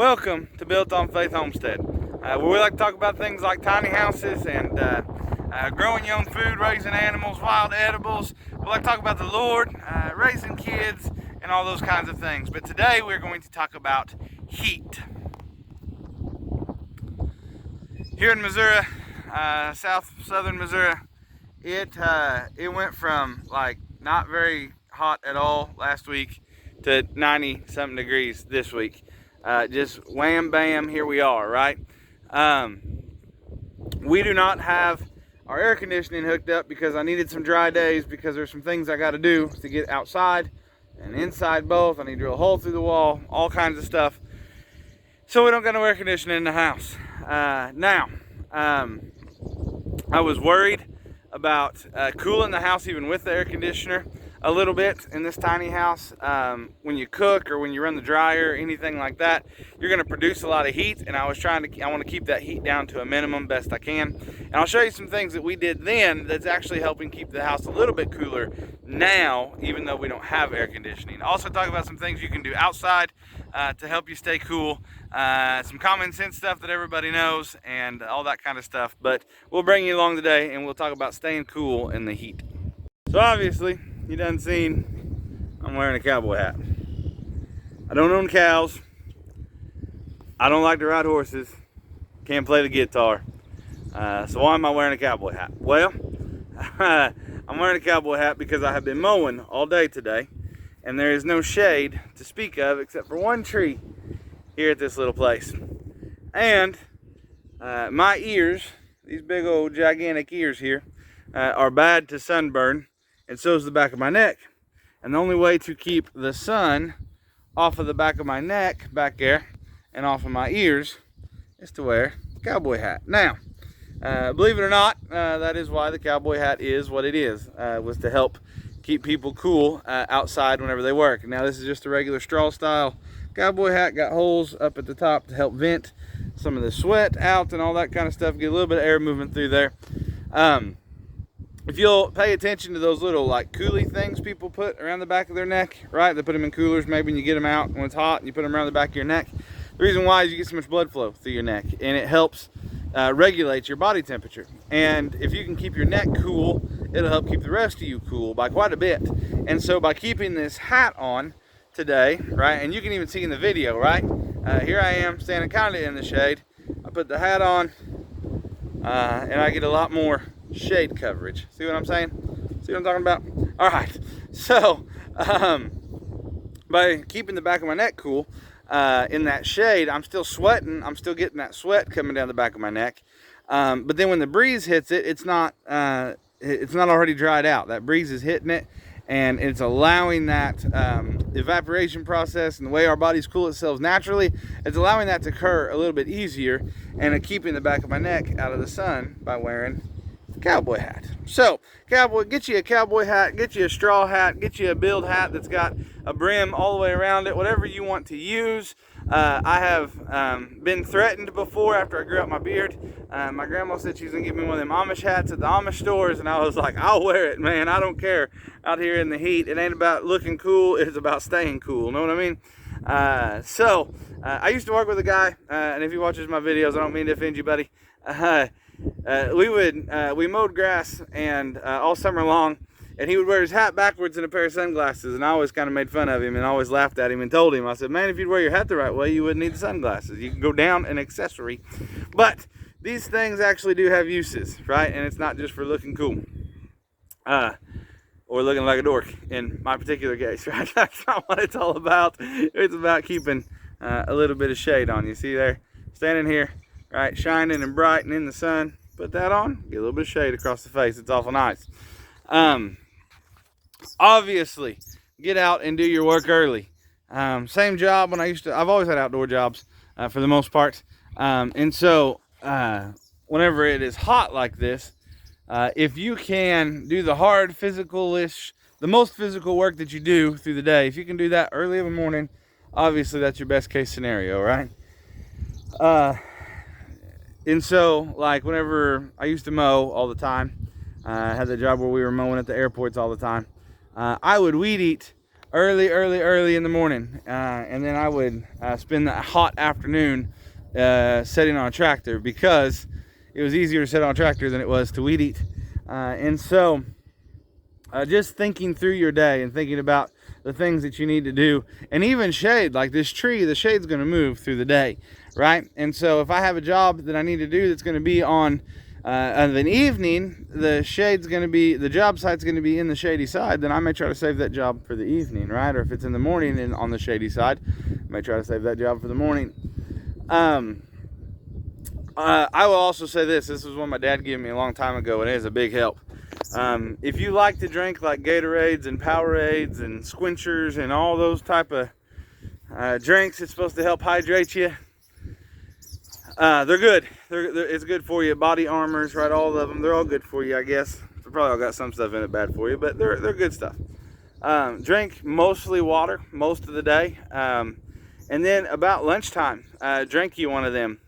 Welcome to Built on Faith Homestead, where we like to talk about things like tiny houses and growing your own food, raising animals, wild edibles. We like to talk about the Lord, raising kids, and all those kinds of things. But today we're going to talk about heat. Here in Missouri, southern Missouri, it went from like not very hot at all last week to 90 something degrees this week. Just wham bam, here we are, right? We do not have our air conditioning hooked up because I needed some dry days, because there's some things I got to do to get outside and inside both. I need to drill a hole through the wall, all kinds of stuff. So we don't got no air conditioning in the house. Now, I was worried about cooling the house even with the air conditioner a little bit in this tiny house. When you cook or when you run the dryer, anything like that, you're going to produce a lot of heat, and I want to keep that heat down to a minimum best I can. And I'll show you some things that we did then that's actually helping keep the house a little bit cooler now, even though we don't have air conditioning. Also talk about some things you can do outside to help you stay cool, some common sense stuff that everybody knows, and all that kind of stuff. But we'll bring you along today, and we'll talk about staying cool in the heat. So obviously, you done seen I'm wearing a cowboy hat. I don't own cows. I don't like to ride horses. Can't play the guitar. So why am I wearing a cowboy hat? Well, I'm wearing a cowboy hat because I have been mowing all day today, and there is no shade to speak of except for one tree here at this little place. And my ears, these big old gigantic ears here, are bad to sunburn, and so is the back of my neck. And the only way to keep the sun off of the back of my neck back there and off of my ears is to wear a cowboy hat. Now, believe it or not, that is why the cowboy hat is what it is, was to help keep people cool outside whenever they work. Now this is just a regular straw style cowboy hat, got holes up at the top to help vent some of the sweat out and all that kind of stuff, get a little bit of air movement through there. If you'll pay attention to those little like coolie things people put around the back of their neck, right? They put them in coolers maybe, and you get them out when it's hot and you put them around the back of your neck. The reason why is you get so much blood flow through your neck, and it helps regulate your body temperature. And if you can keep your neck cool, it'll help keep the rest of you cool by quite a bit. And so by keeping this hat on today, right, and you can even see in the video, right, here I am standing kind of in the shade. I put the hat on and I get a lot more shade coverage. See what I'm saying? See what I'm talking about? All right, so by keeping the back of my neck cool in that shade, I'm still sweating. I'm still getting that sweat coming down the back of my neck, but then when the breeze hits it, it's not already dried out. That breeze is hitting it, and it's allowing that evaporation process, and the way our bodies cool itself naturally, it's allowing that to occur a little bit easier, and keeping the back of my neck out of the sun by wearing a cowboy hat. So get you a cowboy hat, get you a straw hat, get you a build hat that's got a brim all the way around it, whatever you want to use. I have been threatened before after I grew out my beard. My grandma said she was gonna give me one of them Amish hats at the Amish stores, and I was like, I'll wear it, man. I don't care. Out here in the heat, it ain't about looking cool, it's about staying cool. Know what I mean? I used to work with a guy, and if he watches my videos, I don't mean to offend you, buddy. We mowed grass and all summer long, and he would wear his hat backwards and a pair of sunglasses, and I always kind of made fun of him and always laughed at him and told him, I said, man, if you'd wear your hat the right way, you wouldn't need the sunglasses. You can go down an accessory. But these things actually do have uses, right? And it's not just for looking cool or looking like a dork in my particular case, right? That's not what it's all about. It's about keeping a little bit of shade on you. See there, standing here, right, shining and bright and in the sun. Put that on, get a little bit of shade across the face. It's awful nice. Obviously, get out and do your work early. Same job when I've always had outdoor jobs for the most part. And so whenever it is hot like this, if you can do the hard physical-ish, the most physical work that you do through the day, if you can do that early in the morning, obviously that's your best case scenario, right? And so, like, whenever I used to mow all the time, I had the job where we were mowing at the airports all the time, I would weed eat early in the morning, and then I would spend that hot afternoon setting on a tractor, because it was easier to set on a tractor than it was to weed eat. And so just thinking through your day and thinking about the things that you need to do, and even shade, like this tree, the shade's going to move through the day, right? And so if I have a job that I need to do that's going to be on an evening, the job site's going to be in the shady side, then I may try to save that job for the evening, right? Or if it's in the morning and on the shady side, I may try to save that job for the morning. I will also say this is one my dad gave me a long time ago, and it is a big help. If you like to drink like Gatorades and Powerades and Squinchers and all those type of drinks, it's supposed to help hydrate you. They're good. It's good for you. Body Armors, right? All of them. They're all good for you, I guess. They probably all got some stuff in it bad for you, but they're good stuff. Drink mostly water most of the day. And then about lunchtime, drink you one of them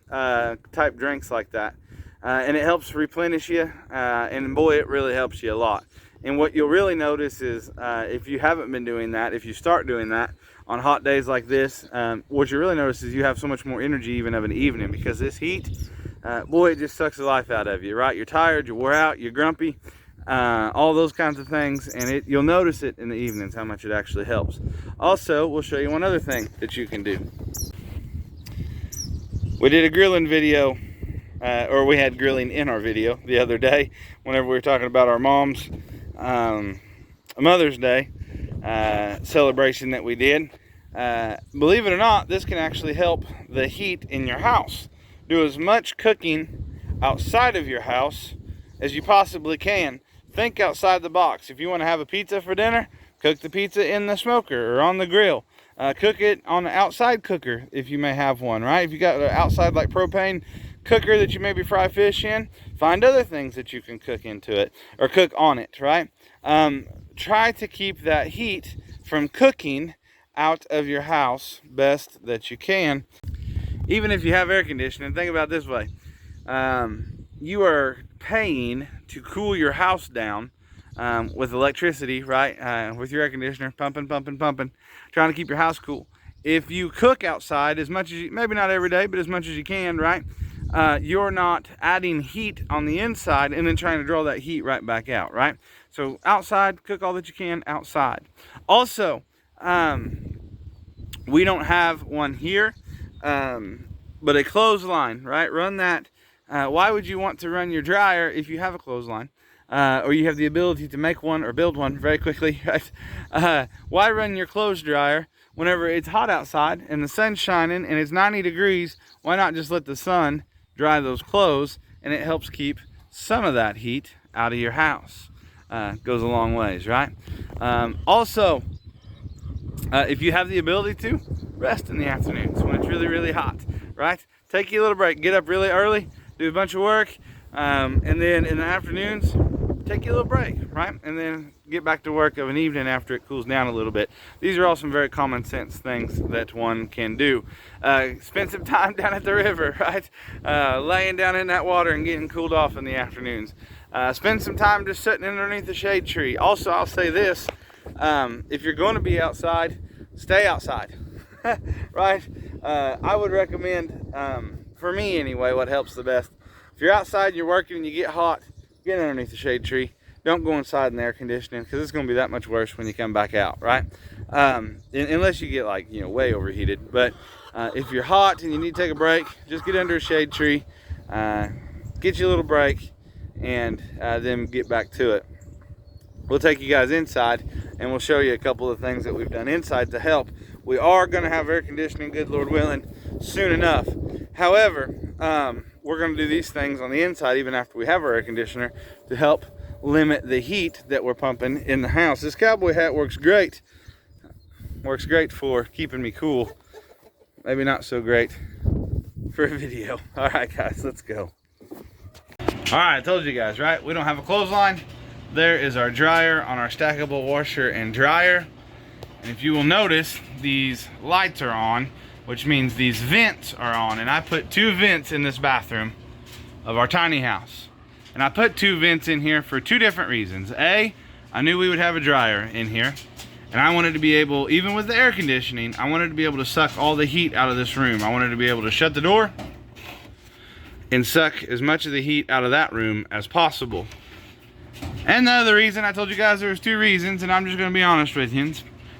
type drinks like that. And it helps replenish you. And boy, it really helps you a lot. And what you'll really notice is if you haven't been doing that, if you start doing that on hot days like this, what you really notice is you have so much more energy even of an evening, because this heat, boy, it just sucks the life out of you, right? You're tired, you're wore out, you're grumpy, all those kinds of things, and you'll notice it in the evenings how much it actually helps. Also, we'll show you one other thing that you can do. We did a grilling video, or we had grilling in our video the other day whenever we were talking about our mom's Mother's Day celebration that we did. Believe it or not, this can actually help the heat in your house. Do as much cooking outside of your house as you possibly can. Think outside the box. If you want to have a pizza for dinner, cook the pizza in the smoker or on the grill. Cook it on an outside cooker if you may have one, right? If you got an outside like propane cooker that you maybe fry fish in, find other things that you can cook into it or cook on it, right? Try to keep that heat from cooking out of your house best that you can. Even if you have air conditioning, think about it this way. You are paying to cool your house down with electricity, right? With your air conditioner, pumping, trying to keep your house cool. If you cook outside as much as you, maybe not every day, but as much as you can, right? You're not adding heat on the inside and then trying to draw that heat right back out, right? So outside, cook all that you can outside. Also, we don't have one here, but a clothesline, right? Run that. Why would you want to run your dryer if you have a clothesline? Or you have the ability to make one or build one very quickly, right? Why run your clothes dryer whenever it's hot outside and the sun's shining and it's 90 degrees? Why not just let the sun dry those clothes, and it helps keep some of that heat out of your house. Goes a long ways, right? Also, if you have the ability to, rest in the afternoons when it's really hot, right? Take you a little break, get up really early, do a bunch of work, and then in the afternoons, take you a little break, right? And then get back to work of an evening after it cools down a little bit. These are all some very common sense things that one can do. Spend some time down at the river, right? Laying down in that water and getting cooled off in the afternoons. Spend some time just sitting underneath the shade tree. Also, I'll say this, if you're going to be outside, stay outside, right? I would recommend, for me anyway, what helps the best, if you're outside and you're working and you get hot, get underneath the shade tree. Don't go inside in the air conditioning, because it's going to be that much worse when you come back out, right? Unless you get like, way overheated. But if you're hot and you need to take a break, just get under a shade tree, get you a little break, and then get back to it. We'll take you guys inside and we'll show you a couple of things that we've done inside to help. We are going to have air conditioning, good Lord willing, soon enough. However, we're going to do these things on the inside even after we have our air conditioner to help limit the heat that we're pumping in the house. This cowboy hat works great. Works great for keeping me cool. Maybe not so great for a video. All right, guys, let's go. All right, I told you guys, right? We don't have a clothesline. There is our dryer on our stackable washer and dryer. And if you will notice, these lights are on, which means these vents are on. And I put 2 vents in this bathroom of our tiny house. And I put 2 vents in here for 2 different reasons. A, I knew we would have a dryer in here. And I wanted to be able, even with the air conditioning, I wanted to be able to suck all the heat out of this room. I wanted to be able to shut the door and suck as much of the heat out of that room as possible. And the other reason, I told you guys there was 2 reasons, and I'm just going to be honest with you.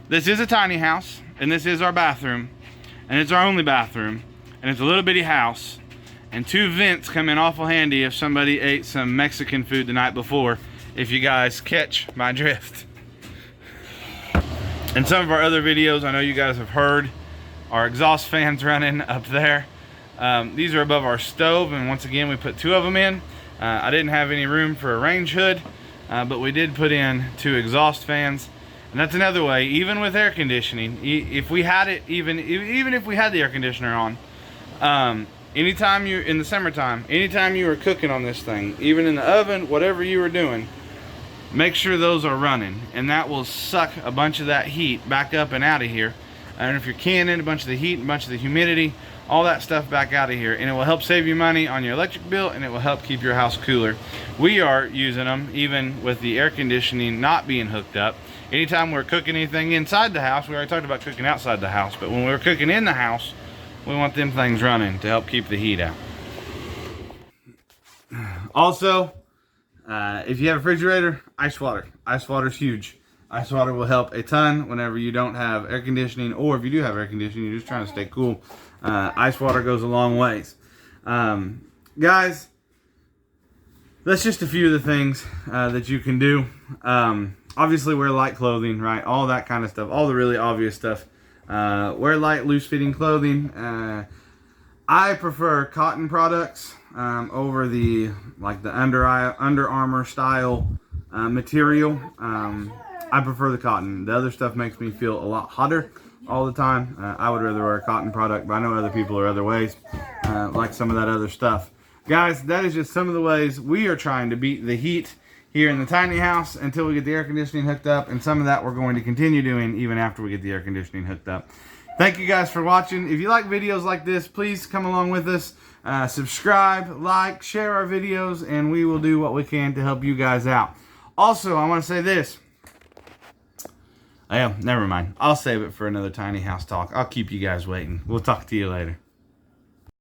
This is a tiny house, and this is our bathroom, and it's our only bathroom, and it's a little bitty house, and 2 vents come in awful handy if somebody ate some Mexican food the night before, if you guys catch my drift. In some of our other videos, I know you guys have heard our exhaust fans running up there. These are above our stove, and once again we put 2 of them in. I didn't have any room for a range hood, but we did put in 2 exhaust fans. And that's another way, even with air conditioning, if we had it, even if we had the air conditioner on, anytime you, in the summertime, anytime you were cooking on this thing, even in the oven, whatever you were doing, make sure those are running, and that will suck a bunch of that heat back up and out of here. And if you're canning a bunch of the heat and a bunch of the humidity, all that stuff back out of here, and it will help save you money on your electric bill, and it will help keep your house cooler. We are using them even with the air conditioning not being hooked up. Anytime we're cooking anything inside the house, we already talked about cooking outside the house, but when we're cooking in the house, we want them things running to help keep the heat out. Also, if you have a refrigerator, ice water. Ice water is huge. Ice water will help a ton whenever you don't have air conditioning, or if you do have air conditioning, you're just trying to stay cool. Ice water goes a long ways. Guys, that's just a few of the things that you can do. Obviously, wear light clothing, right? All that kind of stuff. All the really obvious stuff. Wear light, loose-fitting clothing. I prefer cotton products over the Under Armour style material. I prefer the cotton. The other stuff makes me feel a lot hotter all the time. I would rather wear a cotton product, but I know other people are other ways, like some of that other stuff. Guys, that is just some of the ways we are trying to beat the heat here in the tiny house until we get the air conditioning hooked up, and some of that we're going to continue doing even after we get the air conditioning hooked up. Thank you guys for watching. If you like videos like this, please come along with us. Subscribe, like, share our videos, and we will do what we can to help you guys out. Also, I want to say this. Oh, never mind. I'll save it for another tiny house talk. I'll keep you guys waiting. We'll talk to you later.